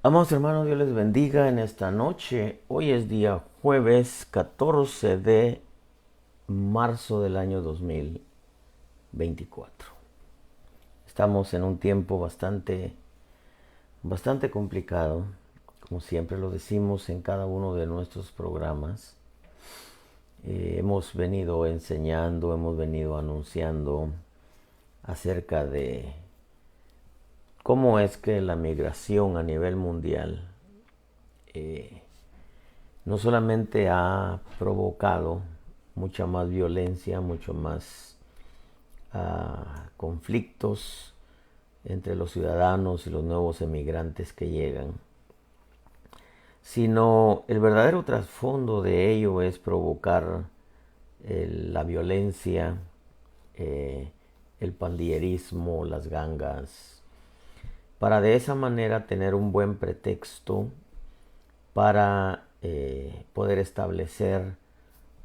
Amados hermanos, Dios les bendiga en esta noche. Hoy es día jueves 14 de marzo del año 2024. Estamos en un tiempo bastante complicado, como siempre lo decimos en cada uno de nuestros programas. Hemos venido enseñando, hemos venido anunciando acerca de cómo es que la migración a nivel mundial no solamente ha provocado mucha más violencia, mucho más conflictos entre los ciudadanos y los nuevos emigrantes que llegan, sino el verdadero trasfondo de ello es provocar la violencia, eh, el pandillerismo, las gangas, para de esa manera tener un buen pretexto para poder establecer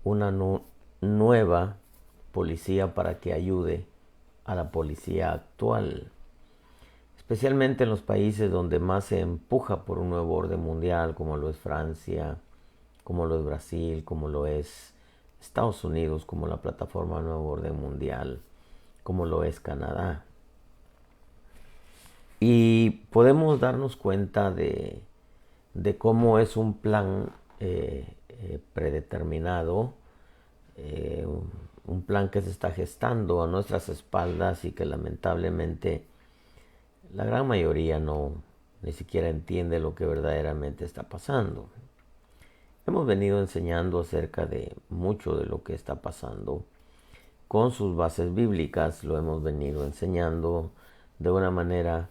una nueva policía para que ayude a la policía actual, especialmente en los países donde más se empuja por un nuevo orden mundial, como lo es Francia, como lo es Brasil, como lo es Estados Unidos, como la plataforma Nuevo Orden Mundial, como lo es Canadá. Y podemos darnos cuenta de cómo es un plan predeterminado, eh, un plan que se está gestando a nuestras espaldas y que lamentablemente la gran mayoría no ni siquiera entiende lo que verdaderamente está pasando. Hemos venido enseñando acerca de mucho de lo que está pasando con sus bases bíblicas, lo hemos venido enseñando de una manera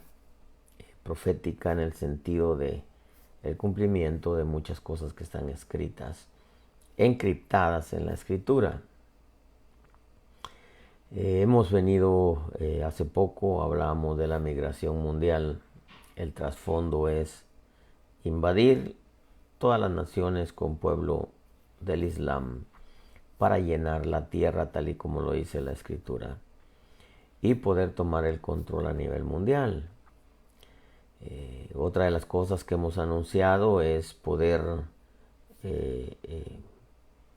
profética en el sentido de el cumplimiento de muchas cosas que están escritas, encriptadas en la escritura. Hemos venido, hace poco hablábamos de la migración mundial. El trasfondo es invadir todas las naciones con pueblo del Islam para llenar la tierra tal y como lo dice la escritura y poder tomar el control a nivel mundial. Otra de las cosas que hemos anunciado es poder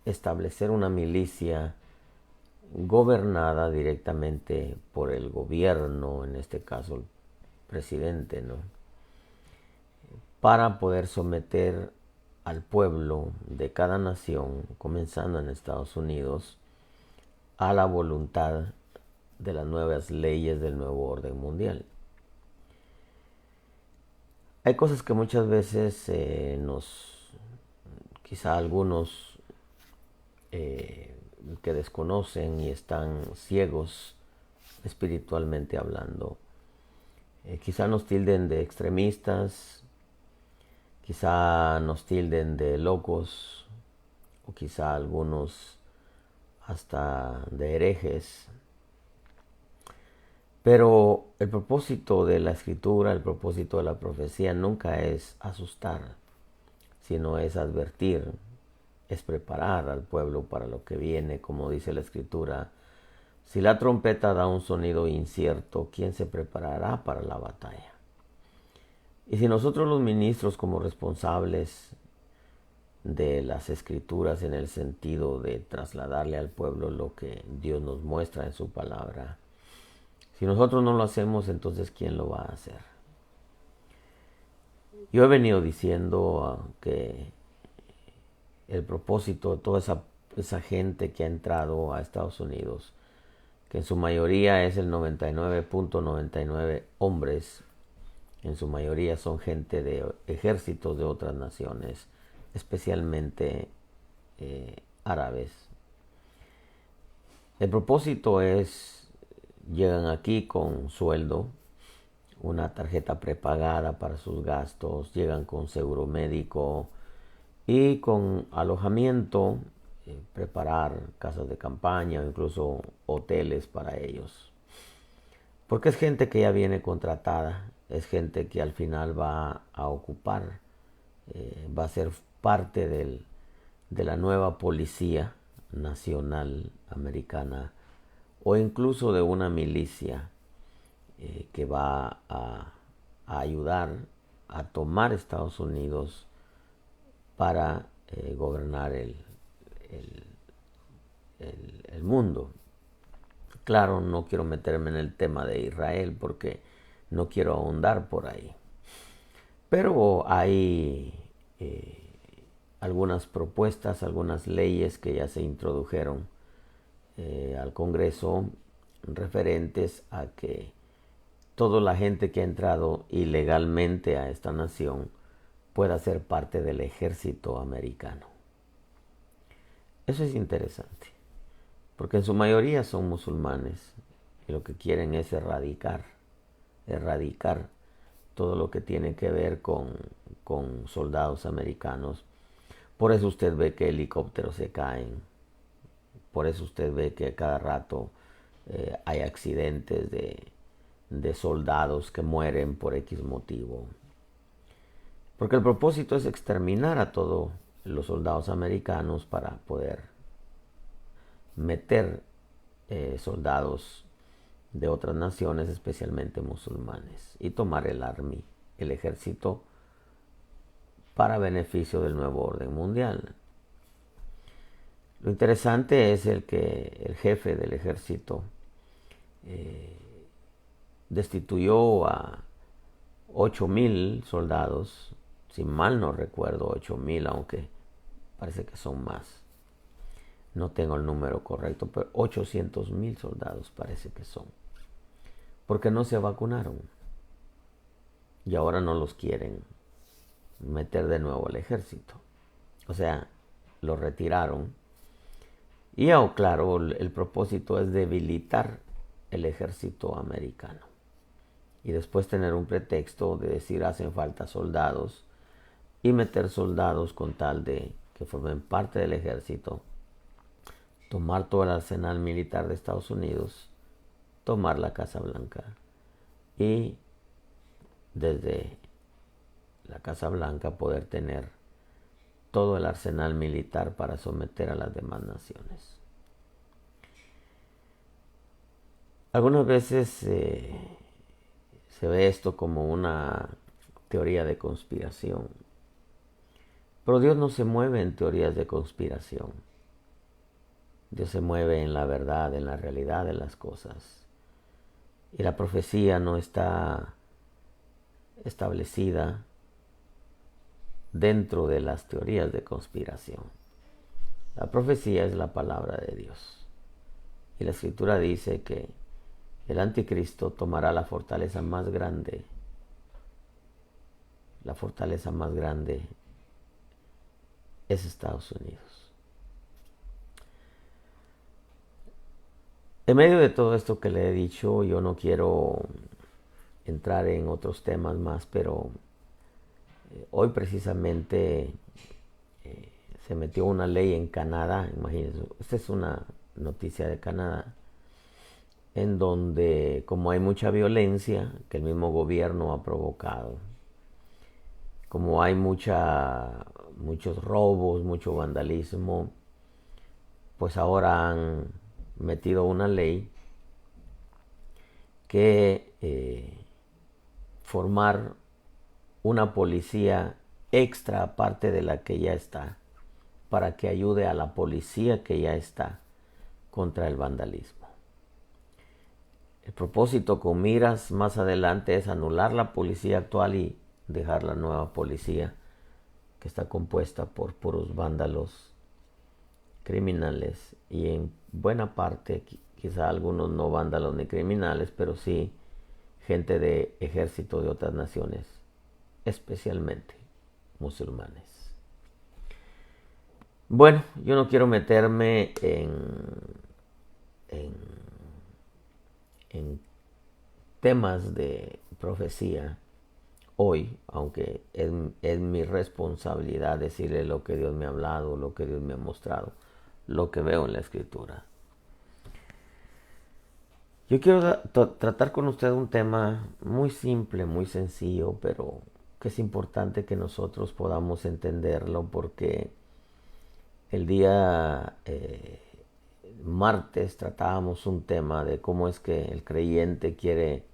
establecer una milicia gobernada directamente por el gobierno, en este caso el presidente, ¿no? Para poder someter al pueblo de cada nación, comenzando en Estados Unidos, a la voluntad de las nuevas leyes del nuevo orden mundial. Hay cosas que muchas veces quizá algunos que desconocen y están ciegos espiritualmente hablando, quizá nos tilden de extremistas, quizá nos tilden de locos, o quizá algunos hasta de herejes. Pero el propósito de la escritura, el propósito de la profecía nunca es asustar, sino es advertir, es preparar al pueblo para lo que viene, como dice la escritura. Si la trompeta da un sonido incierto, ¿quién se preparará para la batalla? Y si nosotros los ministros, como responsables de las escrituras en el sentido de trasladarle al pueblo lo que Dios nos muestra en su palabra, si nosotros no lo hacemos, entonces ¿quién lo va a hacer? Yo he venido diciendo que el propósito de toda esa gente que ha entrado a Estados Unidos, que en su mayoría es el 99.99 hombres, en su mayoría son gente de ejércitos de otras naciones, especialmente árabes. El propósito es, llegan aquí con sueldo, una tarjeta prepagada para sus gastos, llegan con seguro médico y con alojamiento, preparar casas de campaña o incluso hoteles para ellos. Porque es gente que ya viene contratada, es gente que al final va a ocupar, va a ser parte de la nueva policía nacional americana o incluso de una milicia que va a ayudar a tomar Estados Unidos para gobernar el mundo. Claro, no quiero meterme en el tema de Israel porque no quiero ahondar por ahí. Pero hay algunas propuestas, algunas leyes que ya se introdujeron al Congreso referentes a que toda la gente que ha entrado ilegalmente a esta nación pueda ser parte del ejército americano. Eso es interesante, porque en su mayoría son musulmanes y lo que quieren es erradicar todo lo que tiene que ver con soldados americanos. Por eso usted ve que helicópteros se caen, por eso usted ve que cada rato hay accidentes de soldados que mueren por X motivo. Porque el propósito es exterminar a todos los soldados americanos para poder meter soldados de otras naciones, especialmente musulmanes, y tomar el ejército, para beneficio del nuevo orden mundial. Lo interesante es que el jefe del ejército destituyó a 8,000 soldados, si mal no recuerdo 8,000, aunque parece que son más. No tengo el número correcto, pero 800,000 soldados parece que son. Porque no se vacunaron. Y ahora no los quieren meter de nuevo al ejército. O sea, los retiraron. Y claro, el propósito es debilitar el ejército americano. Y después tener un pretexto de decir hacen falta soldados y meter soldados con tal de que formen parte del ejército, tomar todo el arsenal militar de Estados Unidos, tomar la Casa Blanca y desde la Casa Blanca poder tener todo el arsenal militar para someter a las demás naciones. Algunas veces se ve esto como una teoría de conspiración, pero Dios no se mueve en teorías de conspiración. Dios se mueve en la verdad, en la realidad de las cosas. Y la profecía no está establecida dentro de las teorías de conspiración. La profecía es la palabra de Dios. Y la Escritura dice que el anticristo tomará la fortaleza más grande. La fortaleza más grande es Estados Unidos. En medio de todo esto que le he dicho, yo no quiero entrar en otros temas más, pero hoy precisamente se metió una ley en Canadá, imagínense, esta es una noticia de Canadá, en donde como hay mucha violencia que el mismo gobierno ha provocado, como hay muchos robos, mucho vandalismo, pues ahora han metido una ley que formar una policía extra aparte de la que ya está, para que ayude a la policía que ya está contra el vandalismo. El propósito con miras más adelante es anular la policía actual y dejar la nueva policía que está compuesta por puros vándalos, criminales y en buena parte, quizá algunos no vándalos ni criminales, pero sí gente de ejército de otras naciones, especialmente musulmanes. Bueno, yo no quiero meterme en temas de profecía hoy, aunque es mi responsabilidad decirle lo que Dios me ha hablado, lo que Dios me ha mostrado, lo que veo en la Escritura. Yo quiero tratar con usted un tema muy simple, muy sencillo, pero que es importante que nosotros podamos entenderlo, porque el día martes tratábamos un tema de cómo es que el creyente quiere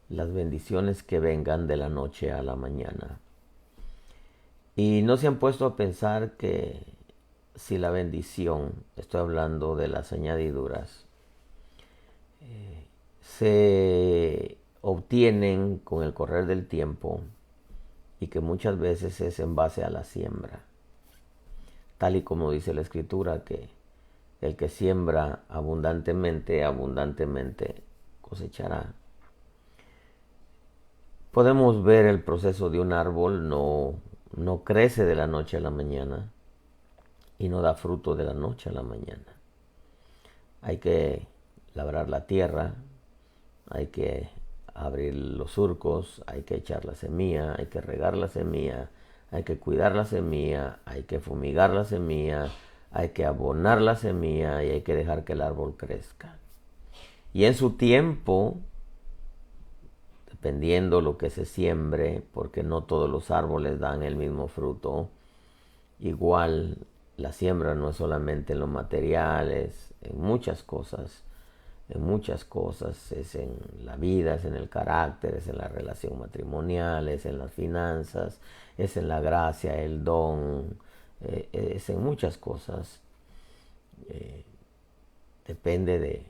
las bendiciones que vengan de la noche a la mañana. Y no se han puesto a pensar que si la bendición, estoy hablando de las añadiduras, se obtienen con el correr del tiempo y que muchas veces es en base a la siembra. Tal y como dice la Escritura, que el que siembra abundantemente, abundantemente cosechará. Podemos ver el proceso de un árbol, no crece de la noche a la mañana y no da fruto de la noche a la mañana. Hay que labrar la tierra, hay que abrir los surcos, hay que echar la semilla, hay que regar la semilla, hay que cuidar la semilla, hay que fumigar la semilla, hay que abonar la semilla y hay que dejar que el árbol crezca. Y en su tiempo, dependiendo lo que se siembre, porque no todos los árboles dan el mismo fruto, igual la siembra no es solamente en los materiales, en muchas cosas, es en la vida, es en el carácter, es en la relación matrimonial, es en las finanzas, es en la gracia, el don, es en muchas cosas. Depende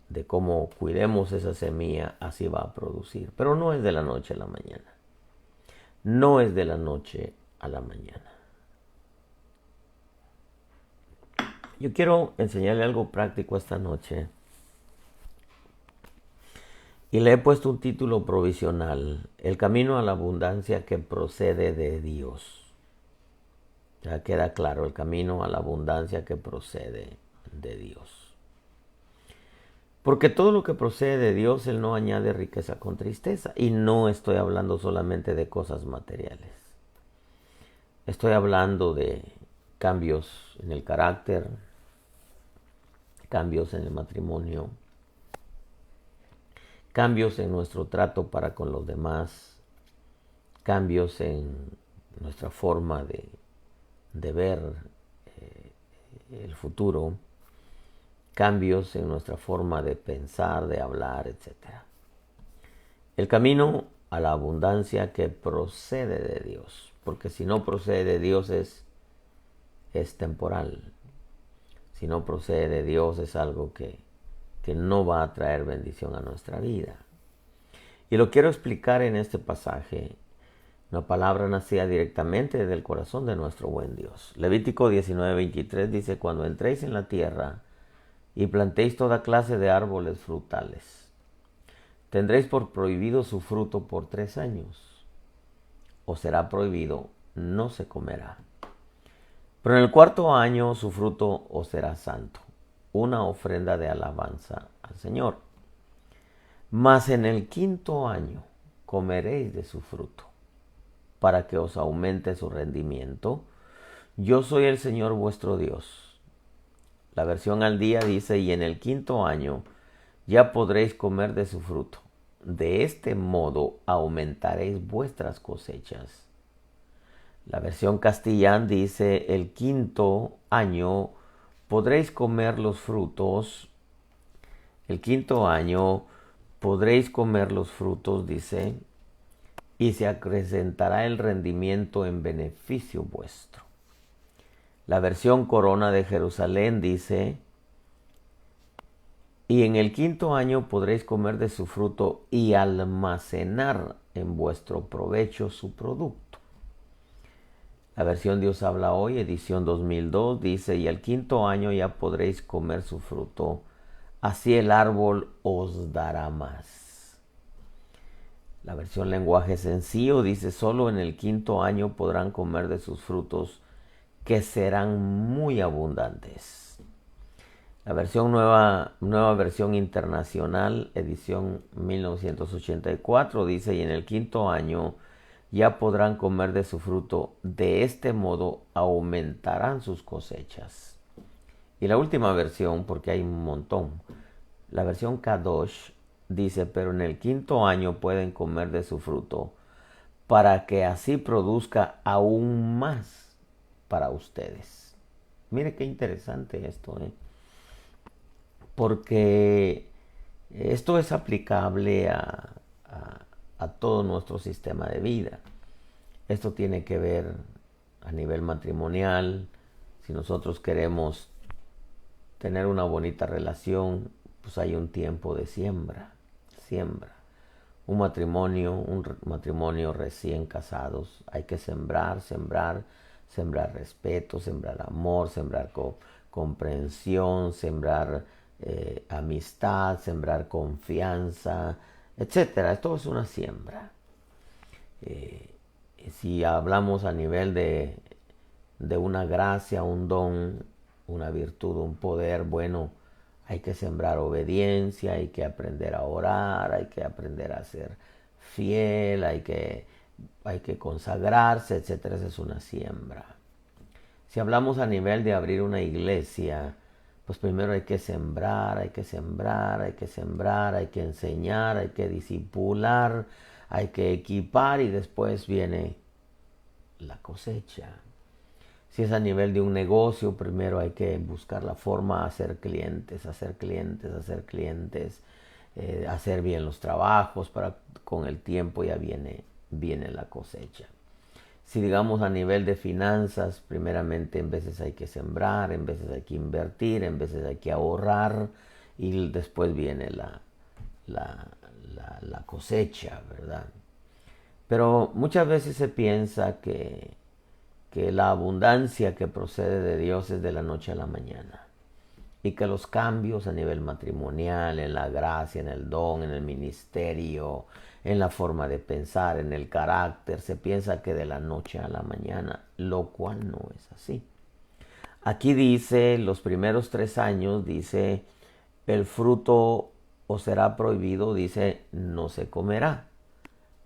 de cómo cuidemos esa semilla, así va a producir. Pero no es de la noche a la mañana. No es de la noche a la mañana. Yo quiero enseñarle algo práctico esta noche. Y le he puesto un título provisional: El camino a la abundancia que procede de Dios. Ya queda claro, el camino a la abundancia que procede de Dios. Porque todo lo que procede de Dios, Él no añade riqueza con tristeza. Y no estoy hablando solamente de cosas materiales. Estoy hablando de cambios en el carácter, cambios en el matrimonio, cambios en nuestro trato para con los demás, cambios en nuestra forma de ver el futuro, cambios en nuestra forma de pensar, de hablar, etc. El camino a la abundancia que procede de Dios, porque si no procede de Dios es temporal. Si no procede de Dios es algo que no va a traer bendición a nuestra vida. Y lo quiero explicar en este pasaje. Una palabra nacida directamente del corazón de nuestro buen Dios. Levítico 19:23 dice: cuando entréis en la tierra y plantéis toda clase de árboles frutales, tendréis por prohibido su fruto por 3 años. Os será prohibido, no se comerá. Pero en el 4.º año su fruto os será santo, una ofrenda de alabanza al Señor. Mas en el 5.º año comeréis de su fruto, para que os aumente su rendimiento. Yo soy el Señor vuestro Dios. La versión al día dice: y en el 5.º año ya podréis comer de su fruto. De este modo aumentaréis vuestras cosechas. La versión castellán dice: el 5.º año podréis comer los frutos. El 5.º año podréis comer los frutos, dice, y se acrecentará el rendimiento en beneficio vuestro. La versión Corona de Jerusalén dice: y en el 5.º año podréis comer de su fruto y almacenar en vuestro provecho su producto. La versión Dios habla hoy, edición 2002, dice: y al 5.º año ya podréis comer su fruto, así el árbol os dará más. La versión lenguaje sencillo dice: solo en el 5.º año podrán comer de sus frutos, que serán muy abundantes. La versión nueva versión internacional, edición 1984, dice: y en el 5.º año ya podrán comer de su fruto, de este modo aumentarán sus cosechas. Y la última versión, porque hay un montón, la versión Kadosh dice: pero en el 5.º año pueden comer de su fruto, para que así produzca aún más para ustedes. Mire qué interesante esto, porque esto es aplicable a a todo nuestro sistema de vida. Esto tiene que ver a nivel matrimonial. Si nosotros queremos tener una bonita relación, pues hay un tiempo de siembra. Un matrimonio recién casados, hay que sembrar respeto, sembrar amor, sembrar comprensión, sembrar amistad, sembrar confianza, etcétera. Esto es una siembra. Si hablamos a nivel de una gracia, un don, una virtud, un poder, bueno, hay que sembrar obediencia, hay que aprender a orar, hay que aprender a ser fiel, hay que consagrarse, etcétera. Esa es una siembra. Si hablamos a nivel de abrir una iglesia, pues primero hay que sembrar, hay que enseñar, hay que discipular, hay que equipar y después viene la cosecha. Si es a nivel de un negocio, primero hay que buscar la forma de hacer clientes, hacer bien los trabajos, para con el tiempo ya viene la cosecha. Si digamos a nivel de finanzas, primeramente en veces hay que sembrar, en veces hay que invertir, en veces hay que ahorrar y después viene la cosecha, ¿verdad? Pero muchas veces se piensa que la abundancia que procede de Dios es de la noche a la mañana y que los cambios a nivel matrimonial, en la gracia, en el don, en el ministerio, en la forma de pensar, en el carácter, se piensa que de la noche a la mañana, lo cual no es así. Aquí dice, los primeros 3 años, dice, el fruto os será prohibido, dice, no se comerá.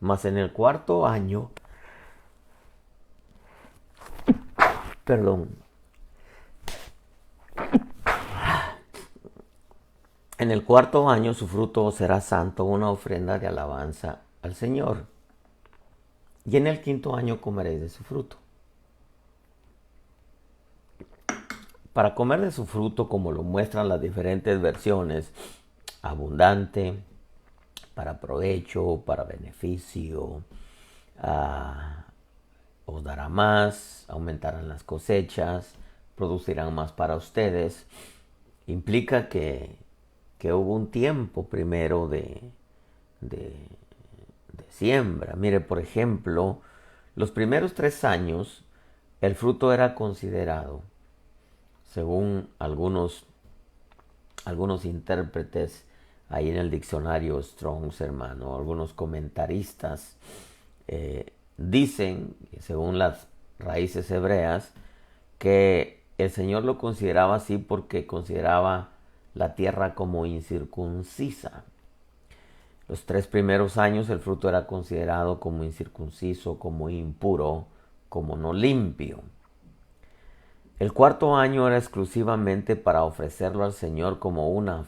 Mas en el 4.º año, en el 4.º año su fruto será santo, una ofrenda de alabanza al Señor. Y en el 5.º año comeréis de su fruto. Para comer de su fruto, como lo muestran las diferentes versiones, abundante, para provecho, para beneficio, os dará más, aumentarán las cosechas, producirán más para ustedes. Implica que hubo un tiempo primero de siembra. Mire, por ejemplo, los primeros 3 años el fruto era considerado, según algunos intérpretes ahí en el diccionario Strong's, hermano, algunos comentaristas dicen, según las raíces hebreas, que el Señor lo consideraba así porque consideraba la tierra como incircuncisa. Los 3 primeros años el fruto era considerado como incircunciso, como impuro, como no limpio. El 4.º año era exclusivamente para ofrecerlo al Señor como una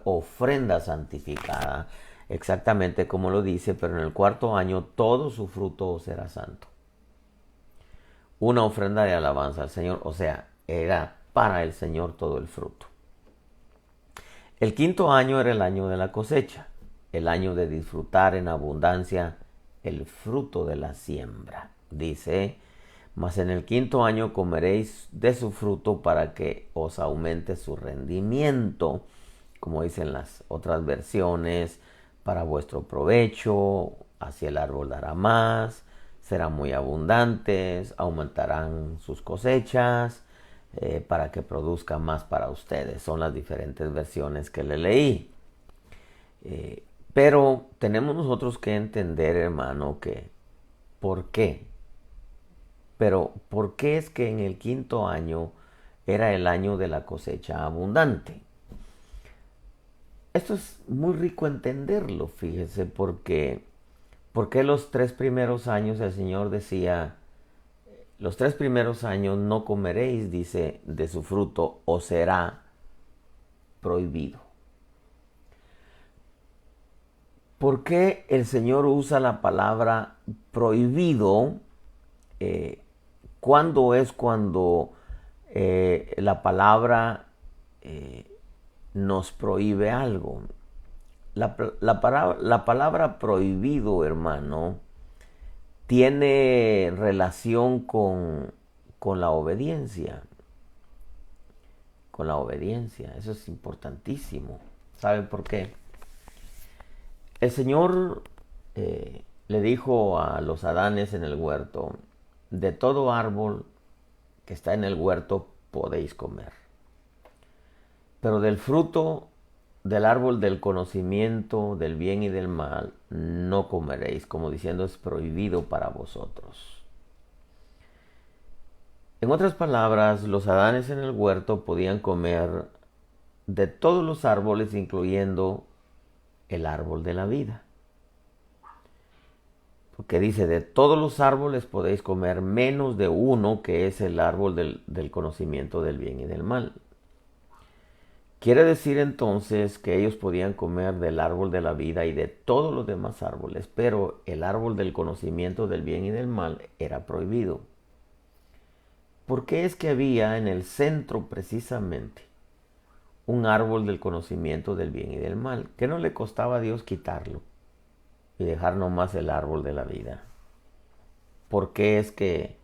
ofrenda santificada, exactamente como lo dice, pero en el 4.º año todo su fruto será santo. Una ofrenda de alabanza al Señor, o sea, era para el Señor todo el fruto. El 5.º año era el año de la cosecha, el año de disfrutar en abundancia el fruto de la siembra. Dice, mas en el 5.º año comeréis de su fruto para que os aumente su rendimiento, como dicen las otras versiones, para vuestro provecho, así el árbol dará más, serán muy abundantes, aumentarán sus cosechas, para que produzca más para ustedes. Son las diferentes versiones que le leí. Pero tenemos nosotros que entender, hermano, que ¿por qué? Pero ¿por qué es que en el 5.º año era el año de la cosecha abundante? Esto es muy rico entenderlo, fíjese, porque los 3 primeros años el Señor decía, los 3 primeros años no comeréis, dice, de su fruto, o será prohibido. ¿Por qué el Señor usa la palabra prohibido? ¿Cuándo es cuando la palabra nos prohíbe algo? la palabra prohibido, hermano, tiene relación con la obediencia. Con la obediencia. Eso es importantísimo. ¿Saben por qué? El Señor le dijo a los Adanes en el huerto, de todo árbol que está en el huerto podéis comer, pero del fruto del árbol del conocimiento del bien y del mal no comeréis, como diciendo es prohibido para vosotros. En otras palabras, los Adanes en el huerto podían comer de todos los árboles, incluyendo el árbol de la vida. Porque dice, de todos los árboles podéis comer menos de uno, que es el árbol del conocimiento del bien y del mal. Quiere decir entonces que ellos podían comer del árbol de la vida y de todos los demás árboles, pero el árbol del conocimiento del bien y del mal era prohibido. ¿Por qué es que había en el centro precisamente un árbol del conocimiento del bien y del mal? ¿Qué no le costaba a Dios quitarlo y dejar nomás el árbol de la vida? ¿Por qué es que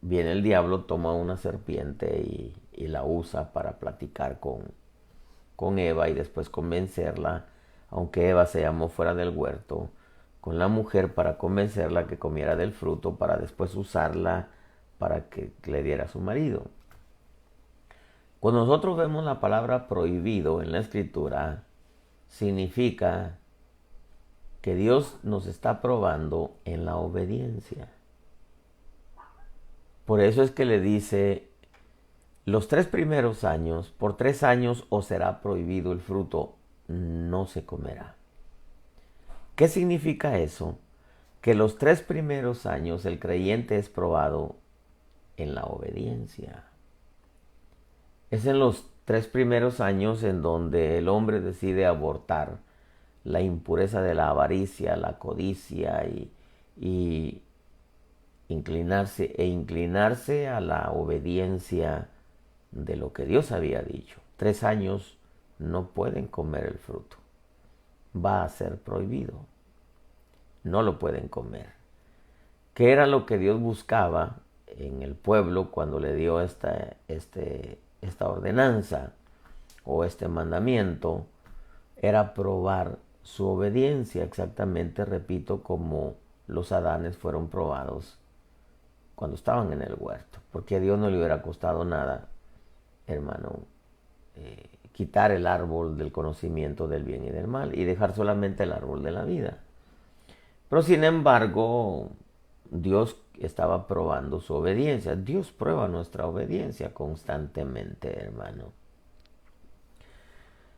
viene el diablo, toma una serpiente y la usa para platicar con Eva y después convencerla, aunque Eva se llamó fuera del huerto, con la mujer para convencerla que comiera del fruto para después usarla para que le diera a su marido? Cuando nosotros vemos la palabra prohibido en la escritura, significa que Dios nos está probando en la obediencia. Por eso es que le dice, los 3 primeros años, por 3 años os será prohibido el fruto, no se comerá. ¿Qué significa eso? Que los 3 primeros años el creyente es probado en la obediencia. Es en los 3 primeros años en donde el hombre decide abortar la impureza de la avaricia, la codicia y inclinarse a la obediencia de lo que Dios había dicho. 3 años no pueden comer el fruto. Va a ser prohibido. No lo pueden comer. ¿Qué era lo que Dios buscaba en el pueblo cuando le dio esta ordenanza o este mandamiento? Era probar su obediencia, exactamente, repito, como los Adanes fueron probados cuando estaban en el huerto, porque a Dios no le hubiera costado nada, hermano, quitar el árbol del conocimiento del bien y del mal y dejar solamente el árbol de la vida. Pero sin embargo, Dios estaba probando su obediencia. Dios prueba nuestra obediencia constantemente, hermano.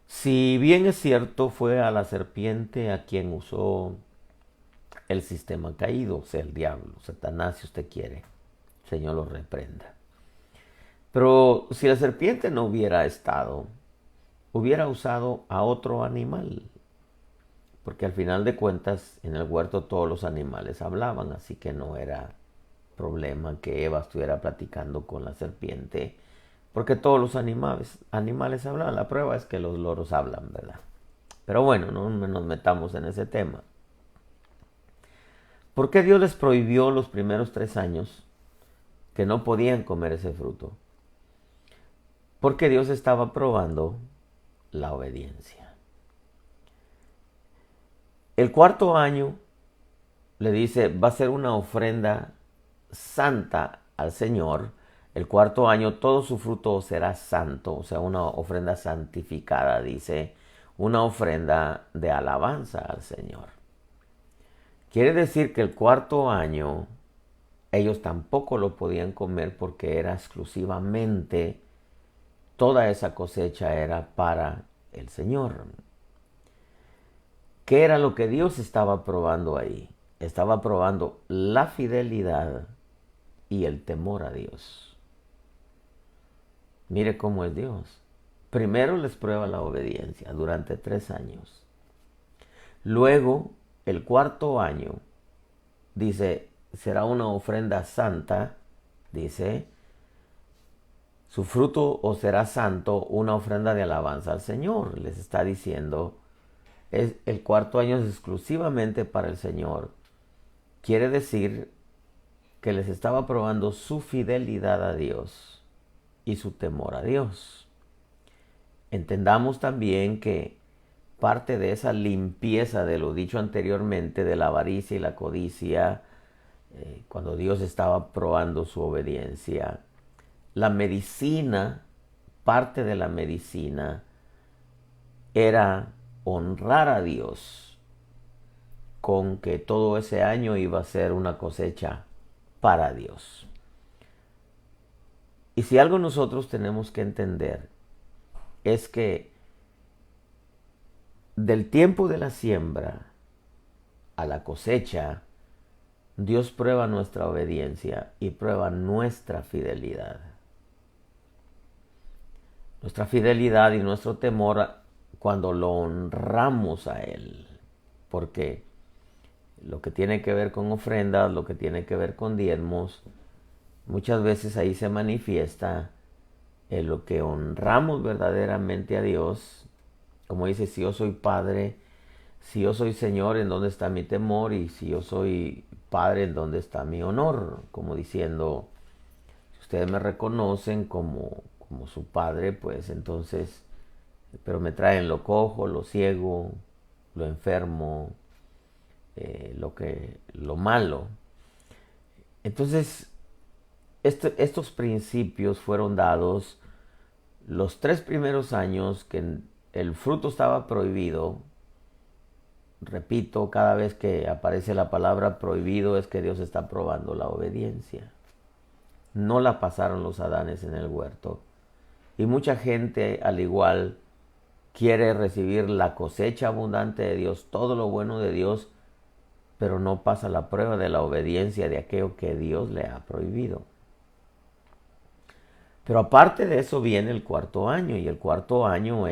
Si bien es cierto, fue a la serpiente a quien usó el sistema caído, o sea, el diablo, Satanás, si usted quiere, el Señor lo reprenda. Pero si la serpiente no hubiera estado, hubiera usado a otro animal, porque al final de cuentas en el huerto todos los animales hablaban, así que no era problema que Eva estuviera platicando con la serpiente, porque todos los animales hablan. La prueba es que los loros hablan, ¿verdad? Pero bueno, no nos metamos en ese tema. ¿Por qué Dios les prohibió los primeros 3 años que no podían comer ese fruto? Porque Dios estaba probando la obediencia. El 4.º año le dice, va a ser una ofrenda santa al Señor. El 4.º año todo su fruto será santo, o sea, una ofrenda santificada, dice, una ofrenda de alabanza al Señor. Quiere decir que el 4.º año ellos tampoco lo podían comer porque era exclusivamente, toda esa cosecha era para el Señor. ¿Qué era lo que Dios estaba probando ahí? Estaba probando la fidelidad y el temor a Dios. Mire cómo es Dios. Primero les prueba la obediencia durante 3 años. Luego, el 4.º año, dice, será una ofrenda santa, dice, su fruto os será santo, una ofrenda de alabanza al Señor. Les está diciendo El cuarto año es exclusivamente para el Señor. Quiere decir que les estaba probando su fidelidad a Dios y su temor a Dios. Entendamos también que parte de esa limpieza de lo dicho anteriormente, de la avaricia y la codicia, cuando Dios estaba probando su obediencia, la medicina, parte de la medicina, era honrar a Dios con que todo ese año iba a ser una cosecha para Dios. Y si algo nosotros tenemos que entender es que del tiempo de la siembra a la cosecha, Dios prueba nuestra obediencia y prueba nuestra fidelidad. Nuestra fidelidad y nuestro temor cuando lo honramos a Él. Porque lo que tiene que ver con ofrendas, lo que tiene que ver con diezmos, muchas veces ahí se manifiesta en lo que honramos verdaderamente a Dios. Como dice, si yo soy Padre, si yo soy Señor, ¿en dónde está mi temor? Y si yo soy Padre, ¿en dónde está mi honor? Como diciendo, si ustedes me reconocen como su Padre, pues entonces, pero me traen lo cojo, lo ciego, lo enfermo, lo malo. Entonces, estos principios fueron dados los 3 primeros años que el fruto estaba prohibido. Repito, cada vez que aparece la palabra prohibido es que Dios está probando la obediencia. No la pasaron los Adanes en el huerto. Y mucha gente, al igual, quiere recibir la cosecha abundante de Dios, todo lo bueno de Dios, pero no pasa la prueba de la obediencia de aquello que Dios le ha prohibido. Pero aparte de eso viene el cuarto año, y el cuarto año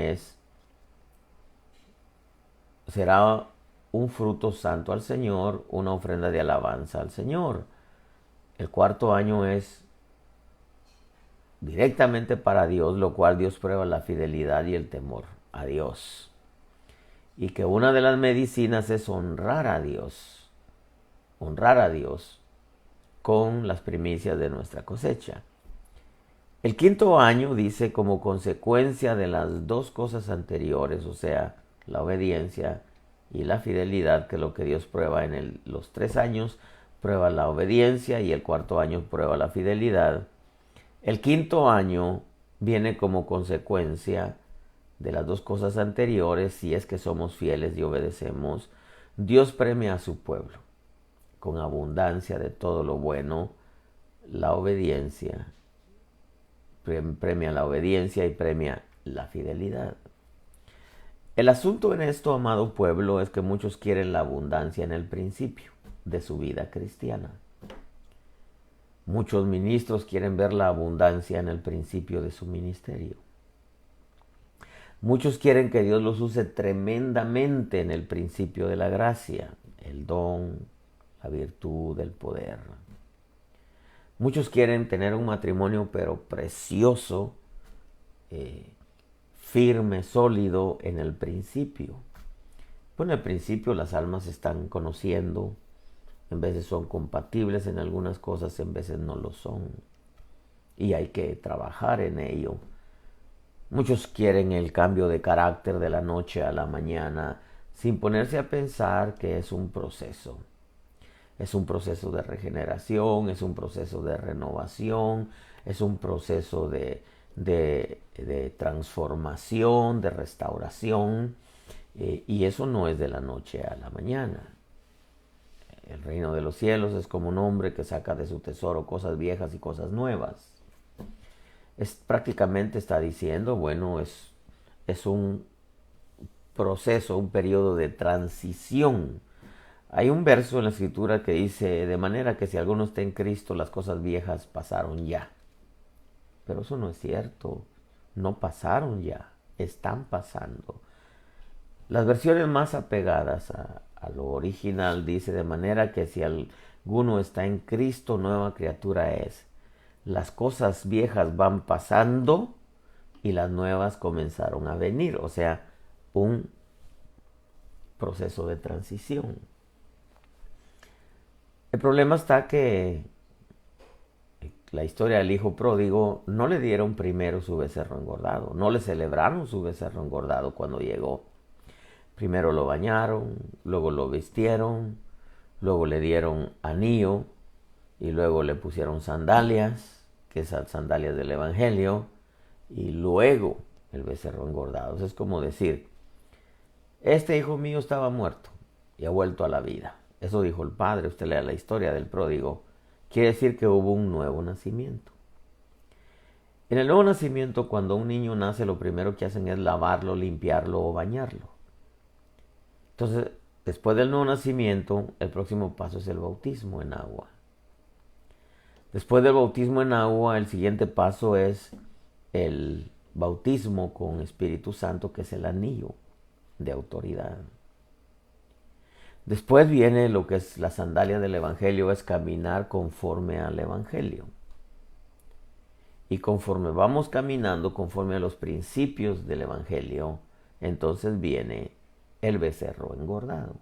será un fruto santo al Señor, una ofrenda de alabanza al Señor. El cuarto año es directamente para Dios, lo cual Dios prueba la fidelidad y el temor a Dios. Y que una de las medicinas es honrar a Dios con las primicias de nuestra cosecha. El quinto año dice como consecuencia de las dos cosas anteriores, o sea, la obediencia y la fidelidad, que es lo que Dios prueba en los 3 años, prueba la obediencia y el cuarto año prueba la fidelidad. El quinto año viene como consecuencia de las dos cosas anteriores, si es que somos fieles y obedecemos. Dios premia a su pueblo con abundancia de todo lo bueno, la obediencia, premia la obediencia y premia la fidelidad. El asunto en esto, amado pueblo, es que muchos quieren la abundancia en el principio de su vida cristiana. Muchos ministros quieren ver la abundancia en el principio de su ministerio. Muchos quieren que Dios los use tremendamente en el principio de la gracia, el don, la virtud, el poder. Muchos quieren tener un matrimonio pero precioso, firme, sólido en el principio. Pues en el principio las almas se están conociendo, en veces son compatibles en algunas cosas, en veces no lo son. Y hay que trabajar en ello. Muchos quieren el cambio de carácter de la noche a la mañana, sin ponerse a pensar que es un proceso. Es un proceso de regeneración, es un proceso de renovación, es un proceso de transformación, de restauración, y eso no es de la noche a la mañana. El reino de los cielos es como un hombre que saca de su tesoro cosas viejas y cosas nuevas. Prácticamente está diciendo, bueno, es un proceso, un periodo de transición. Hay un verso en la escritura que dice, de manera que si alguno está en Cristo, las cosas viejas pasaron ya. Pero eso no es cierto, no pasaron ya, están pasando. Las versiones más apegadas a lo original dice, de manera que si alguno está en Cristo, nueva criatura es. Las cosas viejas van pasando y las nuevas comenzaron a venir. O sea, un proceso de transición. El problema está que la historia del hijo pródigo no le dieron primero su becerro engordado, no le celebraron su becerro engordado cuando llegó. Primero lo bañaron, luego lo vistieron, luego le dieron anillo y luego le pusieron sandalias, que esas sandalias del evangelio, y luego el becerro engordado. Es como decir, este hijo mío estaba muerto y ha vuelto a la vida. Eso dijo el padre. Usted lea la historia del pródigo. Quiere decir que hubo un nuevo nacimiento. En el nuevo nacimiento, cuando un niño nace, lo primero que hacen es lavarlo, limpiarlo o bañarlo. Entonces, después del nuevo nacimiento, el próximo paso es el bautismo en agua. Después del bautismo en agua, el siguiente paso es el bautismo con Espíritu Santo, que es el anillo de autoridad. Después viene lo que es la sandalia del evangelio, es caminar conforme al evangelio. Y conforme vamos caminando conforme a los principios del evangelio, entonces viene el becerro engordado.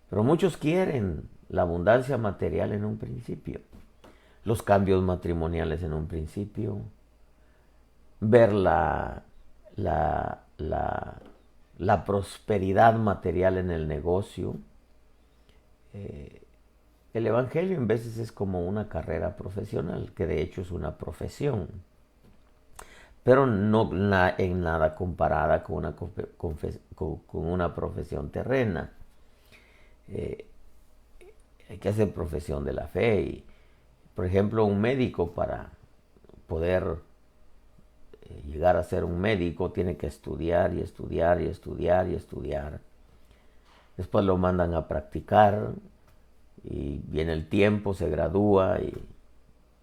Pero muchos quieren la abundancia material en un principio, los cambios matrimoniales en un principio, ver la prosperidad material en el negocio. El evangelio en veces es como una carrera profesional, que de hecho es una profesión, pero no en nada comparada con una profesión terrena. Hay que hacer profesión de la fe. Y, por ejemplo, un médico, para poder llegar a ser un médico, tiene que estudiar y estudiar y estudiar y estudiar. Después lo mandan a practicar y viene el tiempo, se gradúa y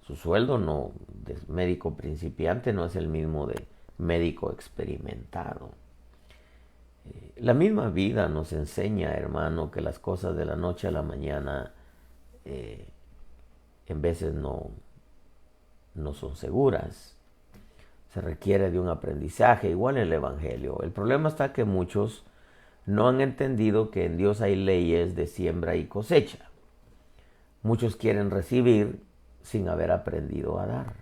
su sueldo de médico principiante no es el mismo de médico experimentado. La misma vida nos enseña, hermano, que las cosas de la noche a la mañana en veces no son seguras. Se requiere de un aprendizaje, igual en el evangelio. El problema está que muchos no han entendido que en Dios hay leyes de siembra y cosecha. Muchos quieren recibir sin haber aprendido a dar.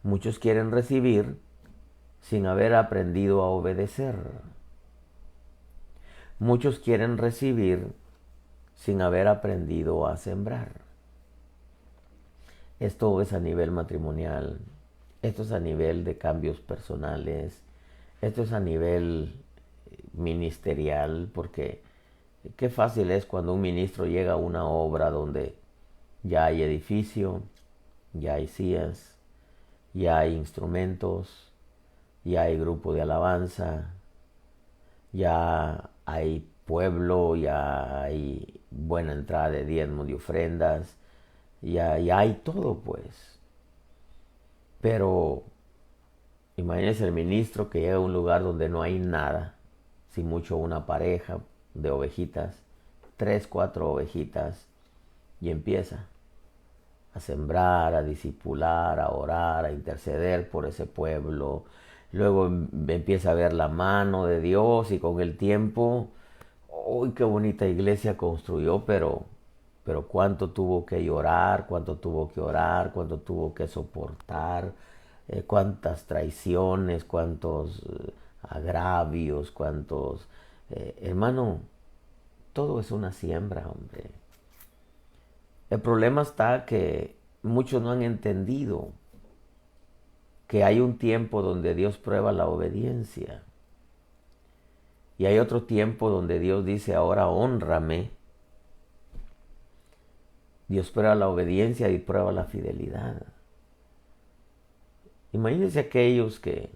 Muchos quieren recibir sin haber aprendido a obedecer. Muchos quieren recibir sin haber aprendido a sembrar. Esto es a nivel matrimonial, esto es a nivel de cambios personales, esto es a nivel ministerial, porque qué fácil es cuando un ministro llega a una obra donde ya hay edificio, ya hay sillas, ya hay instrumentos, ya hay grupo de alabanza, ya hay pueblo, ya hay buena entrada de diezmos y ofrendas, ya hay todo, pues. Pero imagínense el ministro que llega a un lugar donde no hay nada, si mucho una pareja de ovejitas, 3, 4 ovejitas, y empieza a sembrar, a discipular, a orar, a interceder por ese pueblo. Luego empieza a ver la mano de Dios y con el tiempo, ¡uy, qué bonita iglesia construyó! Pero cuánto tuvo que llorar, cuánto tuvo que orar, cuánto tuvo que soportar, cuántas traiciones, cuántos agravios, cuántos... hermano, todo es una siembra, hombre. El problema está que muchos no han entendido que hay un tiempo donde Dios prueba la obediencia. Y hay otro tiempo donde Dios dice, ahora hónrame. Dios prueba la obediencia y prueba la fidelidad. Imagínense aquellos que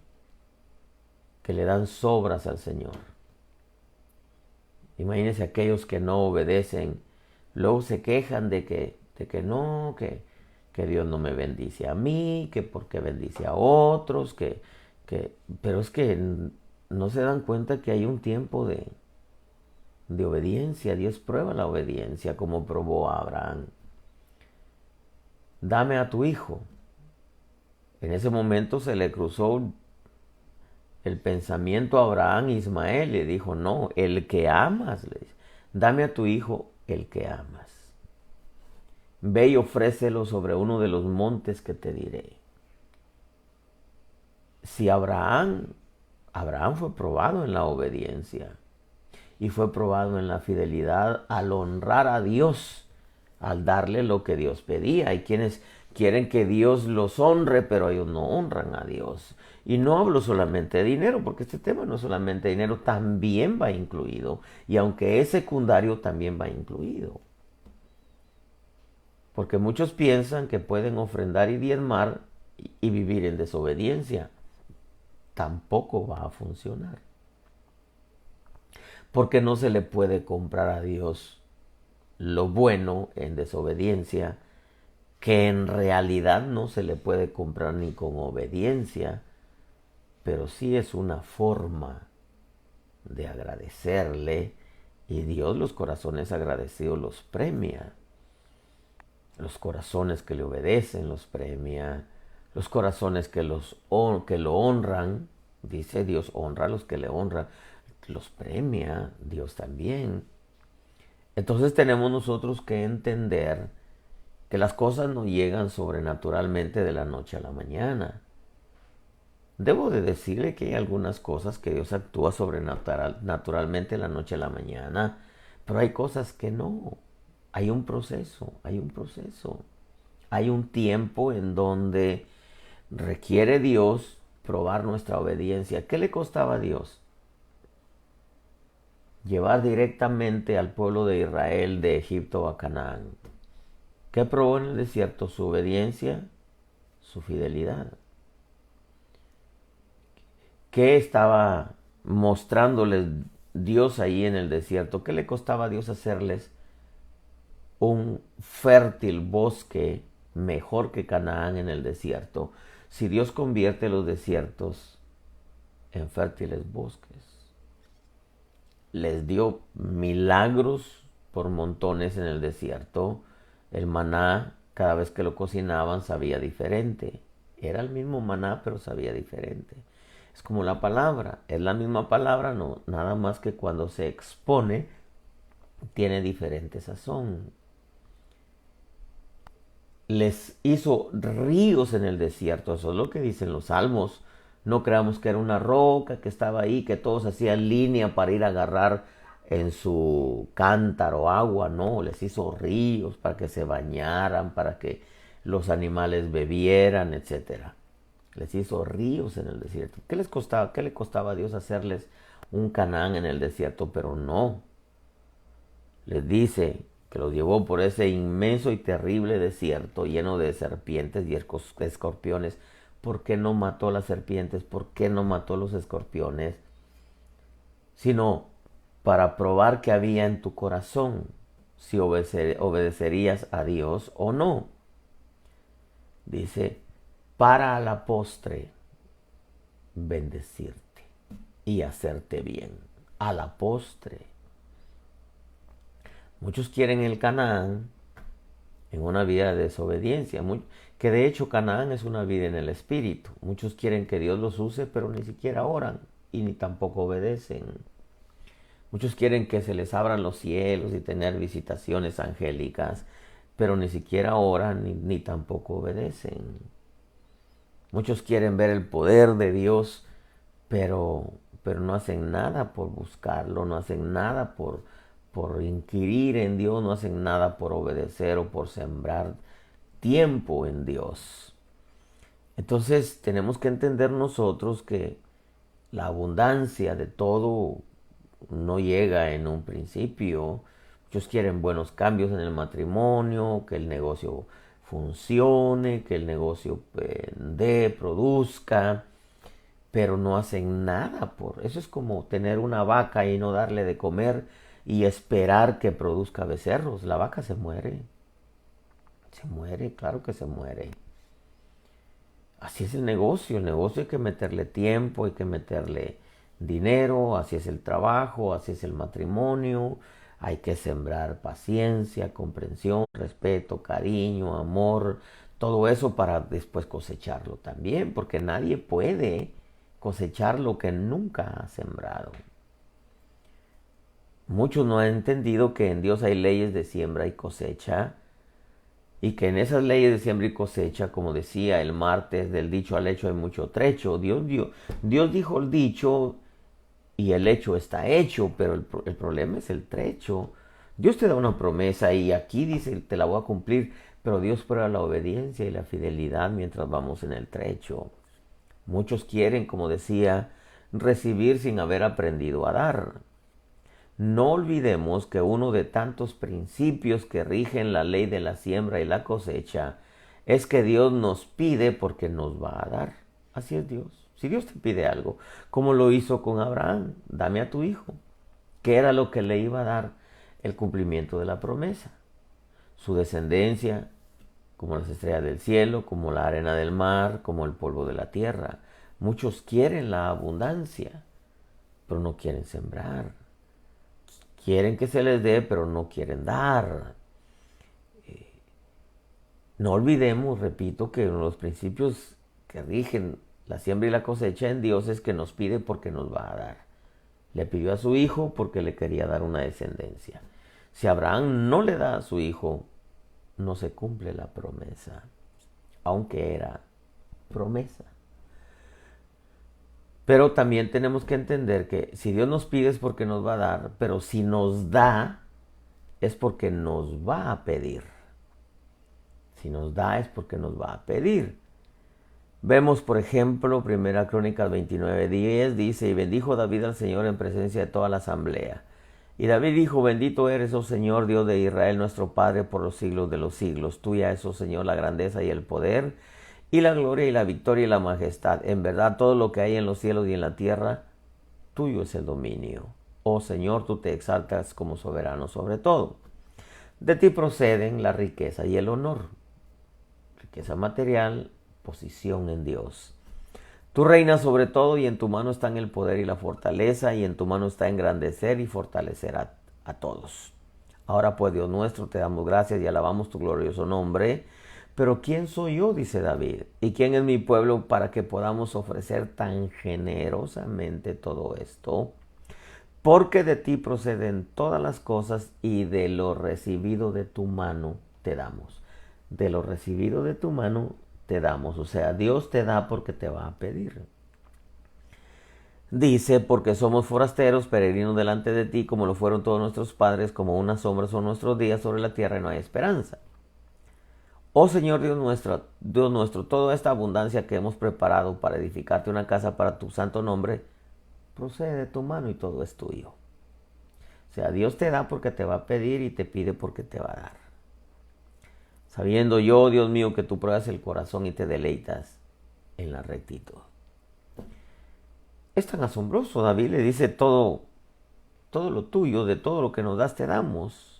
le dan sobras al Señor. Imagínense aquellos que no obedecen. Luego se quejan de que Dios no me bendice a mí, que porque bendice a otros, pero es que no se dan cuenta que hay un tiempo de obediencia. Dios prueba la obediencia como probó a Abraham. Dame a tu hijo. En ese momento se le cruzó el pensamiento a Abraham e Ismael. Le dijo, no, el que amas, le dice, dame a tu hijo el que amas. Ve y ofrécelo sobre uno de los montes que te diré. Si Abraham fue probado en la obediencia y fue probado en la fidelidad al honrar a Dios, al darle lo que Dios pedía. Hay quienes quieren que Dios los honre, pero ellos no honran a Dios. Y no hablo solamente de dinero, porque este tema no es solamente dinero, también va incluido. Y aunque es secundario, también va incluido. Porque muchos piensan que pueden ofrendar y diezmar y vivir en desobediencia. Tampoco va a funcionar. Porque no se le puede comprar a Dios lo bueno en desobediencia, que en realidad no se le puede comprar ni con obediencia, pero sí es una forma de agradecerle, y Dios los corazones agradecidos los premia. Los corazones que le obedecen los premia. Los corazones que lo honran, dice Dios, honra a los que le honran, los premia Dios también. Entonces tenemos nosotros que entender que las cosas no llegan sobrenaturalmente de la noche a la mañana. Debo de decirle que hay algunas cosas que Dios actúa sobrenaturalmente de la noche a la mañana, pero hay cosas que no. Hay un proceso, hay un proceso. Hay un tiempo en donde requiere Dios probar nuestra obediencia. ¿Qué le costaba a Dios? Llevar directamente al pueblo de Israel de Egipto a Canaán. ¿Qué probó en el desierto? Su obediencia, su fidelidad. ¿Qué estaba mostrándoles Dios ahí en el desierto? ¿Qué le costaba a Dios hacerles un fértil bosque mejor que Canaán en el desierto? Si Dios convierte los desiertos en fértiles bosques. Les dio milagros por montones en el desierto. El maná, cada vez que lo cocinaban, sabía diferente. Era el mismo maná, pero sabía diferente. Es como la palabra, es la misma palabra, no, nada más que cuando se expone, tiene diferente sazón. Les hizo ríos en el desierto, eso es lo que dicen los salmos. No creamos que era una roca que estaba ahí, que todos hacían línea para ir a agarrar en su cántaro agua, no, les hizo ríos para que se bañaran, para que los animales bebieran, etcétera. Les hizo ríos en el desierto. ¿Qué les costaba? ¿Qué le costaba a Dios hacerles un Canaán en el desierto? Pero no. Les dice que los llevó por ese inmenso y terrible desierto lleno de serpientes y escorpiones. ¿Por qué no mató las serpientes? ¿Por qué no mató los escorpiones? Sino para probar qué había en tu corazón, si obedecerías a Dios o no. Dice, para a la postre bendecirte y hacerte bien. A la postre. Muchos quieren el Canaán en una vida de desobediencia, que de hecho Canaán es una vida en el espíritu. Muchos quieren que Dios los use, pero ni siquiera oran y ni tampoco obedecen. Muchos quieren que se les abran los cielos y tener visitaciones angélicas, pero ni siquiera oran ni tampoco obedecen. Muchos quieren ver el poder de Dios, pero no hacen nada por buscarlo, no hacen nada por inquirir en Dios, no hacen nada por obedecer o por sembrar tiempo en Dios. Entonces tenemos que entender nosotros que la abundancia de todo no llega en un principio. Muchos quieren buenos cambios en el matrimonio, que el negocio funcione, que el negocio produzca, pero no hacen nada por eso. Es como tener una vaca y no darle de comer y esperar que produzca becerros. La vaca se muere. Se muere, claro que se muere. Así es el negocio hay que meterle tiempo, hay que meterle dinero, así es el trabajo, así es el matrimonio, hay que sembrar paciencia, comprensión, respeto, cariño, amor, todo eso para después cosecharlo también, porque nadie puede cosechar lo que nunca has sembrado. Muchos no han entendido que en Dios hay leyes de siembra y cosecha, y que en esas leyes de siembra y cosecha, como decía el martes, del dicho al hecho hay mucho trecho. Dios dijo el dicho y el hecho está hecho, pero el problema es el trecho. Dios te da una promesa y aquí dice, te la voy a cumplir, pero Dios prueba la obediencia y la fidelidad mientras vamos en el trecho. Muchos quieren, como decía, recibir sin haber aprendido a dar. No olvidemos que uno de tantos principios que rigen la ley de la siembra y la cosecha es que Dios nos pide porque nos va a dar. Así es Dios. Si Dios te pide algo, como lo hizo con Abraham, dame a tu hijo, que era lo que le iba a dar el cumplimiento de la promesa. Su descendencia, como las estrellas del cielo, como la arena del mar, como el polvo de la tierra. Muchos quieren la abundancia, pero no quieren sembrar. Quieren que se les dé, pero no quieren dar. No olvidemos, repito, que uno de los principios que rigen la siembra y la cosecha en Dios es que nos pide porque nos va a dar. Le pidió a su hijo porque le quería dar una descendencia. Si Abraham no le da a su hijo, no se cumple la promesa, aunque era promesa. Pero también tenemos que entender que si Dios nos pide es porque nos va a dar, pero si nos da es porque nos va a pedir. Si nos da es porque nos va a pedir. Vemos, por ejemplo, 1 Crónicas 29:10 dice, y bendijo David al Señor en presencia de toda la asamblea. Y David dijo, bendito eres, oh Señor, Dios de Israel, nuestro Padre, por los siglos de los siglos. Tuya es, oh Señor, la grandeza y el poder, y la gloria y la victoria y la majestad. En verdad, todo lo que hay en los cielos y en la tierra, tuyo es el dominio. Oh Señor, tú te exaltas como soberano sobre todo. De ti proceden la riqueza y el honor. Riqueza material, posición en Dios. Tú reinas sobre todo y en tu mano están el poder y la fortaleza, y en tu mano está engrandecer y fortalecer a todos. Ahora pues, Dios nuestro, te damos gracias y alabamos tu glorioso nombre. Pero ¿quién soy yo?, dice David, ¿y quién es mi pueblo para que podamos ofrecer tan generosamente todo esto? Porque de ti proceden todas las cosas y de lo recibido de tu mano te damos. De lo recibido de tu mano te damos. O sea, Dios te da porque te va a pedir. Dice, porque somos forasteros, peregrinos delante de ti, como lo fueron todos nuestros padres, como una sombra son nuestros días sobre la tierra y no hay esperanza. Oh Señor Dios nuestro, toda esta abundancia que hemos preparado para edificarte una casa para tu santo nombre, procede de tu mano y todo es tuyo. O sea, Dios te da porque te va a pedir y te pide porque te va a dar. Sabiendo yo, Dios mío, que tú pruebas el corazón y te deleitas en la rectitud. Es tan asombroso, David le dice todo lo tuyo, de todo lo que nos das te damos.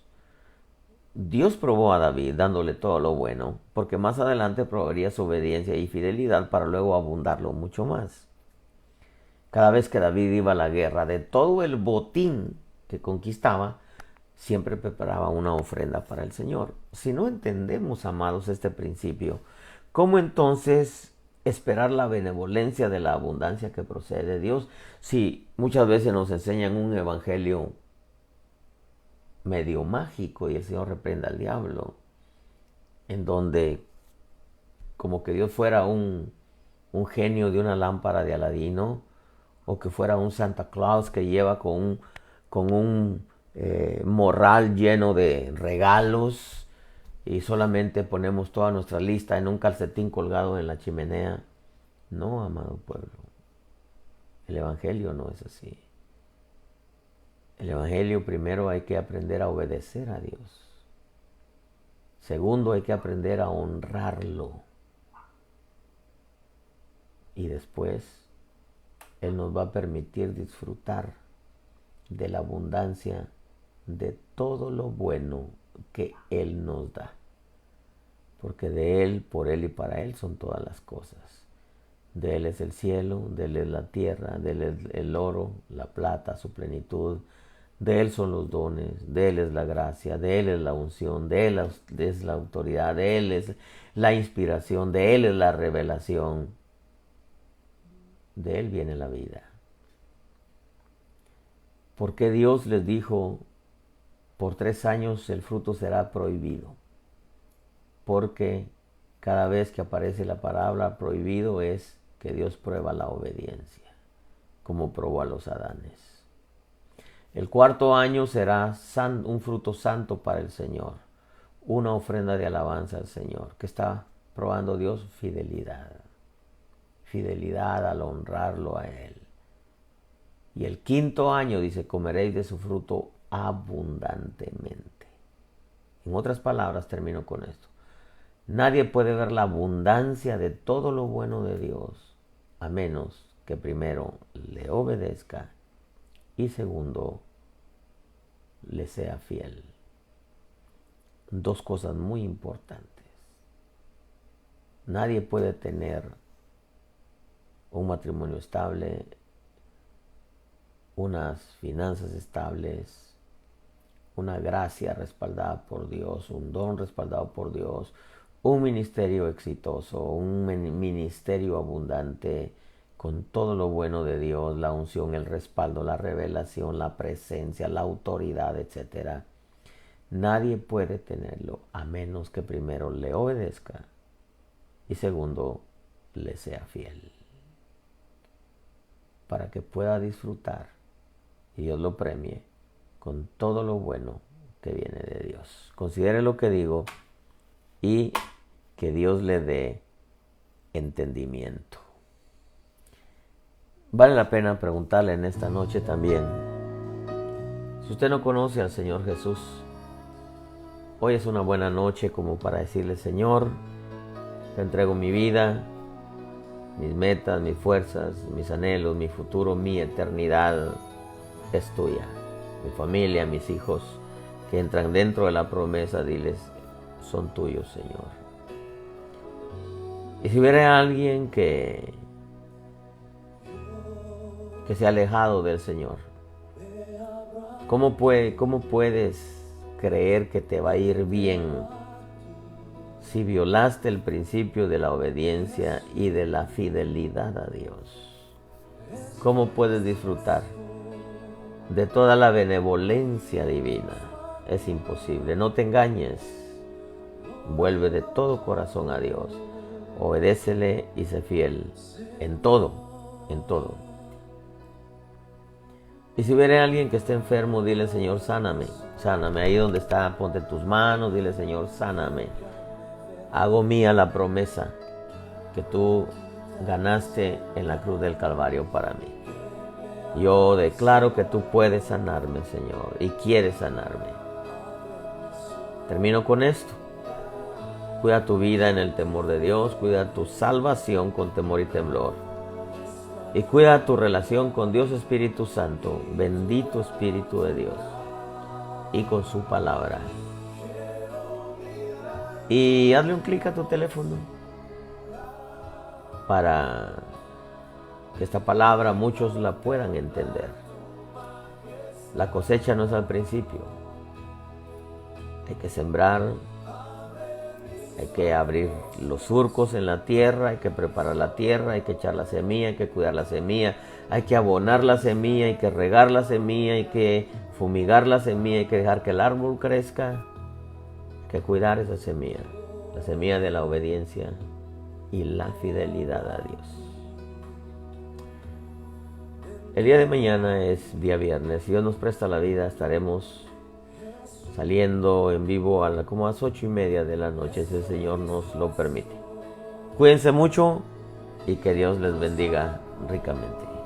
Dios probó a David dándole todo lo bueno, porque más adelante probaría su obediencia y fidelidad para luego abundarlo mucho más. Cada vez que David iba a la guerra, de todo el botín que conquistaba, siempre preparaba una ofrenda para el Señor. Si no entendemos, amados, este principio, ¿cómo entonces esperar la benevolencia de la abundancia que procede de Dios? Si muchas veces nos enseñan un evangelio medio mágico y el Señor reprenda al diablo, en donde como que Dios fuera un genio de una lámpara de Aladino, o que fuera un Santa Claus que lleva con un morral lleno de regalos y solamente ponemos toda nuestra lista en un calcetín colgado en la chimenea. No, amado pueblo, el evangelio no es así. El evangelio, primero hay que aprender a obedecer a Dios. Segundo, hay que aprender a honrarlo. Y después Él nos va a permitir disfrutar de la abundancia de todo lo bueno que Él nos da. Porque de Él, por Él y para Él son todas las cosas. De Él es el cielo, de Él es la tierra, de Él es el oro, la plata, su plenitud. De Él son los dones, de Él es la gracia, de Él es la unción, de Él es la autoridad, de Él es la inspiración, de Él es la revelación. de Él viene la vida. ¿Por qué Dios les dijo, por 3 años el fruto será prohibido? Porque cada vez que aparece la palabra prohibido es que Dios prueba la obediencia, como probó a los Adanes. El 4.º año será un fruto santo para el Señor, una ofrenda de alabanza al Señor. ¿Qué está probando Dios? Fidelidad. Fidelidad al honrarlo a Él. Y el 5.º año dice, comeréis de su fruto abundantemente. En otras palabras, termino con esto. Nadie puede ver la abundancia de todo lo bueno de Dios a menos que primero le obedezca y segundo le sea fiel. 2 cosas muy importantes. Nadie puede tener un matrimonio estable, unas finanzas estables, una gracia respaldada por Dios, un don respaldado por Dios, un ministerio exitoso, un ministerio abundante con todo lo bueno de Dios, la unción, el respaldo, la revelación, la presencia, la autoridad, etc. Nadie puede tenerlo a menos que primero le obedezca y segundo le sea fiel, para que pueda disfrutar y Dios lo premie con todo lo bueno que viene de Dios. Considere lo que digo y que Dios le dé entendimiento. Vale la pena preguntarle en esta noche también, si usted no conoce al Señor Jesús, hoy es una buena noche como para decirle, Señor, te entrego mi vida, mis metas, mis fuerzas, mis anhelos, mi futuro, mi eternidad es tuya. Mi familia, mis hijos que entran dentro de la promesa, diles, son tuyos, Señor. Y si hubiera alguien que se ha alejado del Señor, ¿cómo puedes creer que te va a ir bien si violaste el principio de la obediencia y de la fidelidad a Dios? ¿Cómo puedes disfrutar de toda la benevolencia divina? Es imposible. No te engañes. Vuelve de todo corazón a Dios. Obedécele y sé fiel en todo, en todo. Y si hubiera alguien que esté enfermo, dile, Señor, sáname, sáname. Ahí donde está, ponte tus manos, dile, Señor, sáname. Hago mía la promesa que tú ganaste en la cruz del Calvario para mí. Yo declaro que tú puedes sanarme, Señor, y quieres sanarme. Termino con esto. Cuida tu vida en el temor de Dios, cuida tu salvación con temor y temblor. Y cuida tu relación con Dios Espíritu Santo, bendito Espíritu de Dios, y con su palabra. Y hazle un clic a tu teléfono para que esta palabra muchos la puedan entender. La cosecha no es al principio. Hay que sembrar, hay que abrir los surcos en la tierra, hay que preparar la tierra, hay que echar la semilla, hay que cuidar la semilla, hay que abonar la semilla, hay que regar la semilla, hay que fumigar la semilla, hay que dejar que el árbol crezca, hay que cuidar esa semilla, la semilla de la obediencia y la fidelidad a Dios. El día de mañana es día viernes. Si Dios nos presta la vida, estaremos saliendo en vivo como a las 8:30 de la noche, si el Señor nos lo permite. Cuídense mucho y que Dios les bendiga ricamente.